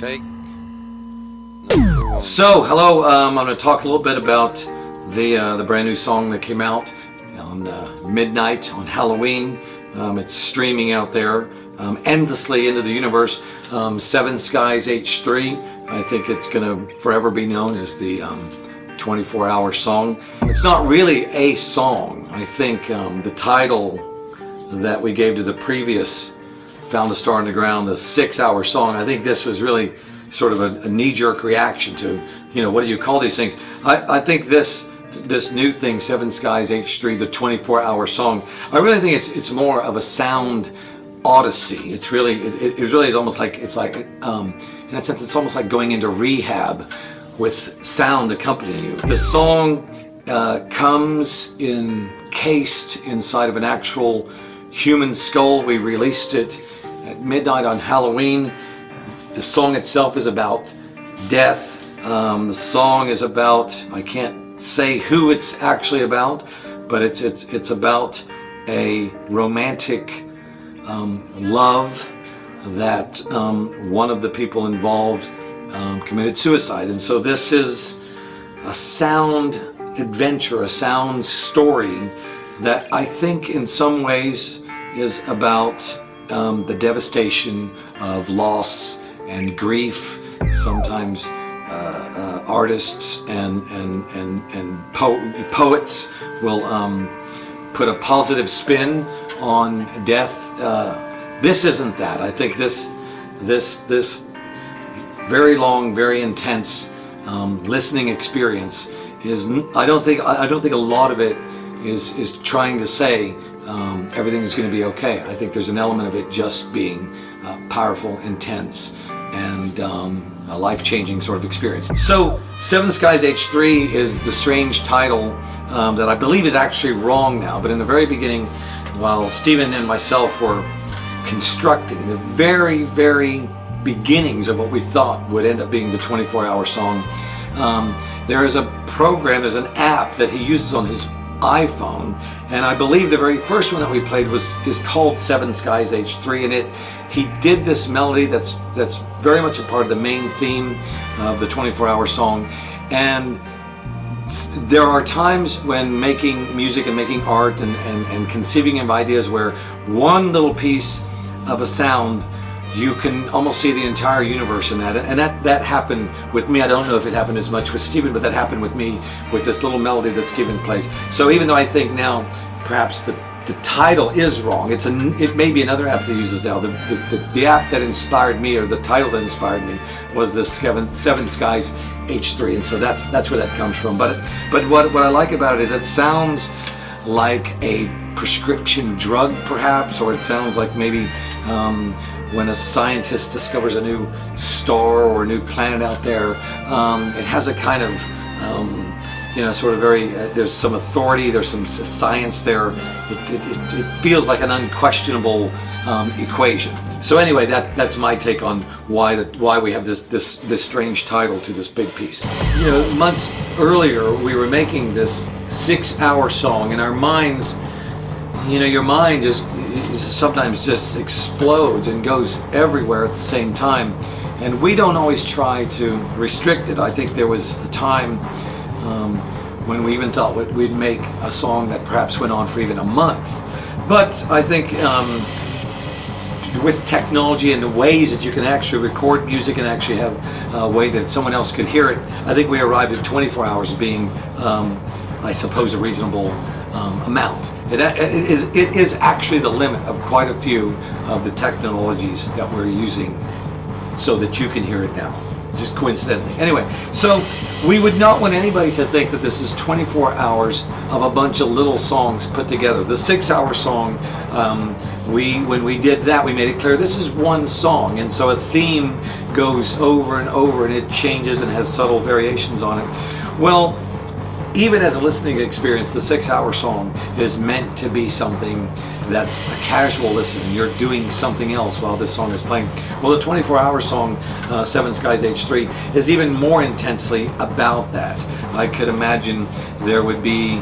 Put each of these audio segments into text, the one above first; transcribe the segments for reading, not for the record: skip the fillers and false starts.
Take. So, hello. I'm going to talk a little bit about the brand new song that came out on midnight on Halloween. It's streaming out there endlessly into the universe. Seven Skies H3. I think it's going to forever be known as the 24-hour song. It's not really a song. I think the title that we gave to the previous Found a Star on the Ground, the 6-hour song, I think this was really sort of a knee-jerk reaction to, you know, what do you call these things? I think this new thing, Seven Skies H3, the 24-hour song, I really think it's more of a sound odyssey. It's really, it really is almost like, it's like, in that sense, it's almost like going into rehab with sound accompanying you. The song comes encased inside of an actual human skull. We released it at midnight on Halloween. The song itself is about death. The song is about, I can't say who it's actually about, but it's about a romantic love that one of the people involved committed suicide. And so this is a sound adventure, a sound story that I think in some ways is about the devastation of loss and grief. Sometimes artists and poets will put a positive spin on death. This isn't that. I think this very long, very intense listening experience is. I don't think a lot of it is trying to say everything is going to be okay. I think there's an element of it just being powerful, intense, and a life-changing sort of experience. So, Seven Skies H3 is the strange title that I believe is actually wrong now, but in the very beginning, while Stephen and myself were constructing the very, very beginnings of what we thought would end up being the 24-hour song, there is a program, there's an app that he uses on his iPhone, and I believe the very first one that we played is called Seven Skies H3, and he did this melody that's very much a part of the main theme of the 24-hour song. And there are times when making music and making art and conceiving of ideas where one little piece of a sound, you can almost see the entire universe in that. And that happened with me. I don't know if it happened as much with Stephen, but that happened with me with this little melody that Stephen plays. So even though I think now perhaps the title is wrong, it may be another app that uses now. The app that inspired me, or the title that inspired me, was this Seven Skies H3, and so that's where that comes from. But what I like about it is it sounds like a prescription drug, perhaps, or it sounds like maybe when a scientist discovers a new star or a new planet out there. It has a kind of sort of very, there's some authority, there's some science there. It feels like an unquestionable equation. So anyway, that's my take on why we have this strange title to this big piece. You know, months earlier we were making this 6-hour song, and our minds, you know, your mind just sometimes just explodes and goes everywhere at the same time, and we don't always try to restrict it. I think there was a time when we even thought we'd make a song that perhaps went on for even a month. But I think with technology and the ways that you can actually record music and actually have a way that someone else could hear it, I think we arrived at 24 hours being, I suppose, a reasonable amount. It is actually the limit of quite a few of the technologies that we're using so that you can hear it now, just coincidentally. Anyway, so we would not want anybody to think that this is 24 hours of a bunch of little songs put together. The 6-hour song, when we did that, we made it clear this is one song, and so a theme goes over and over, and it changes and has subtle variations on it. Well, even as a listening experience, the 6-hour song is meant to be something that's a casual listen. You're doing something else while this song is playing. Well, the 24-hour song, Seven Skies H3, is even more intensely about that. I could imagine there would be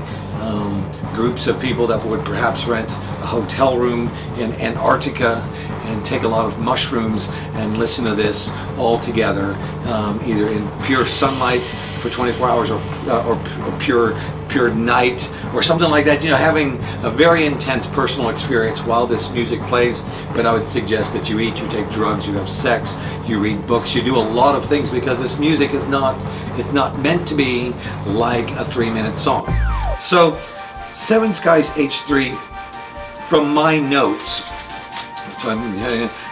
groups of people that would perhaps rent a hotel room in Antarctica and take a lot of mushrooms and listen to this all together, either in pure sunlight for 24 hours or pure night or something like that, you know, having a very intense personal experience while this music plays. But I would suggest that you eat, you take drugs, you have sex, you read books, you do a lot of things, because this music is not, it's not meant to be like a 3-minute song. So Seven Skies H3, from my notes, so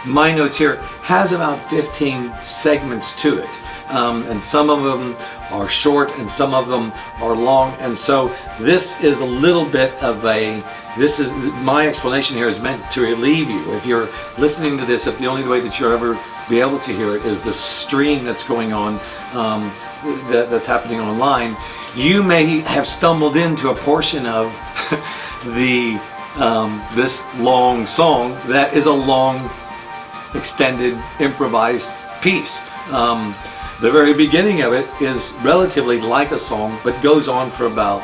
my notes here, has about 15 segments to it. And some of them are short and some of them are long, and so this is a little bit of a, this is, my explanation here is meant to relieve you. If you're listening to this, if the only way that you'll ever be able to hear it is the stream that's going on, that's happening online, you may have stumbled into a portion of the this long song that is a long, extended, improvised piece. The very beginning of it is relatively like a song, but goes on for about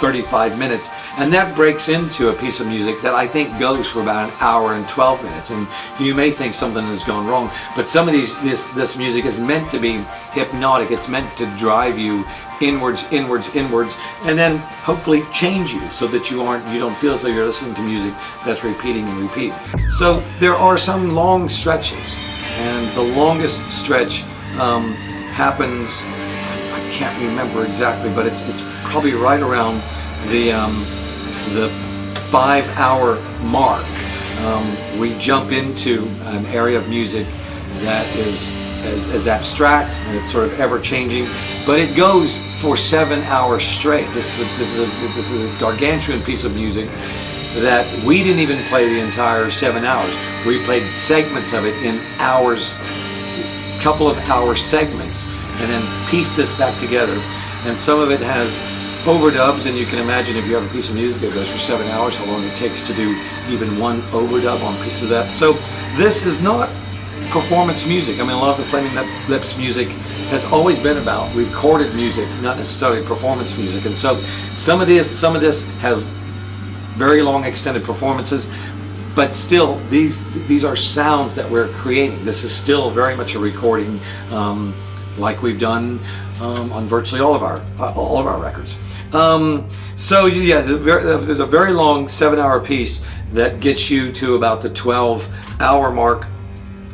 35 minutes. And that breaks into a piece of music that I think goes for about 1 hour and 12 minutes. And you may think something has gone wrong, but some of this music is meant to be hypnotic. It's meant to drive you inwards, inwards, inwards, and then hopefully change you so that you don't feel as though you're listening to music that's repeating and repeating. So there are some long stretches, and the longest stretch happens, I can't remember exactly, but it's probably right around the 5-hour mark. We jump into an area of music that is as abstract, and it's sort of ever changing, but it goes for 7 hours straight. This is a gargantuan piece of music that we didn't even play the entire 7 hours. We played segments of it in hours, couple of hour segments, and then piece this back together. And some of it has overdubs, and you can imagine if you have a piece of music that goes for 7 hours, how long it takes to do even one overdub on a piece of that. So this is not performance music. I mean, a lot of the Flaming Lips music has always been about recorded music, not necessarily performance music. And so some of this has very long extended performances, but still, these are sounds that we're creating. This is still very much a recording, like we've done on virtually all of our records. So yeah, there's a very long 7-hour piece that gets you to about the 12-hour mark,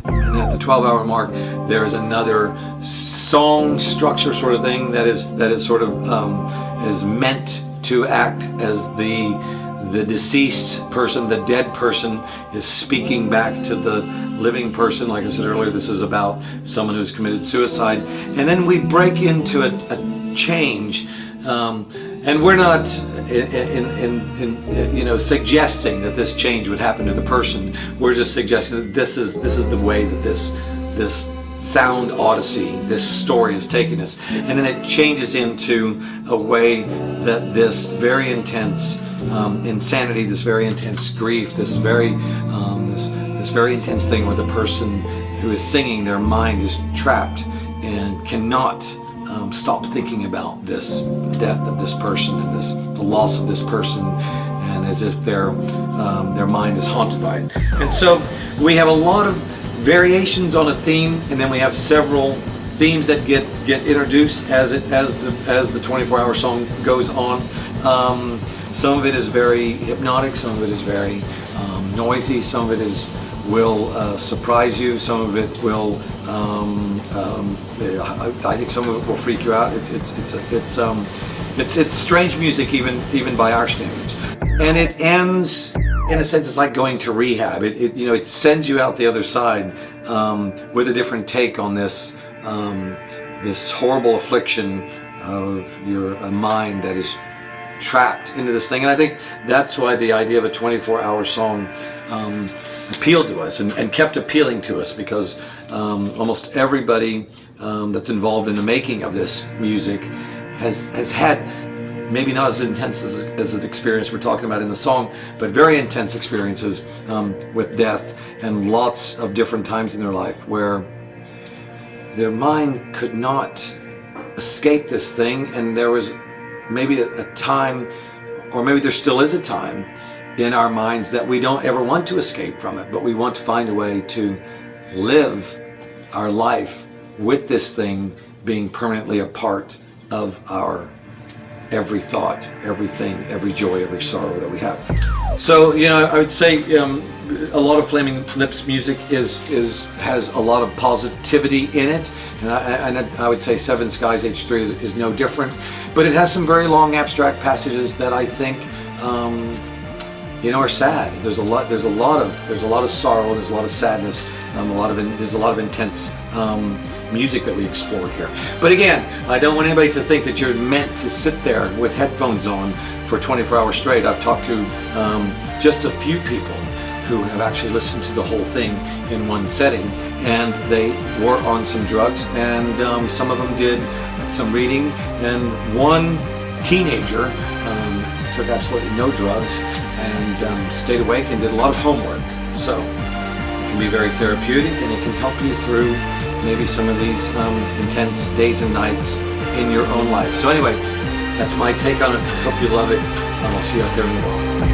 and at the 12-hour mark, there's another song structure sort of thing that is sort of is meant to act as the deceased person, the dead person, is speaking back to the living person. Like I said earlier, this is about someone who's committed suicide. And then we break into a change, and we're not suggesting that this change would happen to the person. We're just suggesting that this is the way that this sound odyssey, this story is taking us. And then it changes into a way that this very intense insanity, this very intense grief, this very intense thing where the person who is singing, their mind is trapped and cannot stop thinking about this death of this person and the loss of this person, and as if their mind is haunted by it. And so we have a lot of variations on a theme, and then we have several themes that get introduced as the 24-hour song goes on. Some of it is very hypnotic, some of it is very noisy, some of it will surprise you, some of it will I think some of it will freak you out. It's strange music even by our standards. And it ends, in a sense, it's like going to rehab. It sends you out the other side with a different take on this horrible affliction of your mind that is trapped into this thing. And I think that's why the idea of a 24-hour song appealed to us and kept appealing to us, because almost everybody that's involved in the making of this music has had, maybe not as intense as the experience we're talking about in the song, but very intense experiences with death, and lots of different times in their life where their mind could not escape this thing. And there was maybe a time, or maybe there still is a time, in our minds that we don't ever want to escape from it, but we want to find a way to live our life with this thing being permanently a part of our every thought, everything, every joy, every sorrow that we have. So, you know, I would say a lot of Flaming Lips music has a lot of positivity in it, and I would say Seven Skies H3 is no different. But it has some very long abstract passages that I think, you know, are sad. There's a lot of sorrow. There's a lot of sadness. There's a lot of intense music that we explore here. But again, I don't want anybody to think that you're meant to sit there with headphones on for 24 hours straight. I've talked to just a few people who have actually listened to the whole thing in one setting, and they were on some drugs, and some of them did some reading, and one teenager took absolutely no drugs and stayed awake and did a lot of homework. So it can be very therapeutic, and it can help you through maybe some of these intense days and nights in your own life. So anyway, that's my take on it. I hope you love it, and I'll see you out there in the world.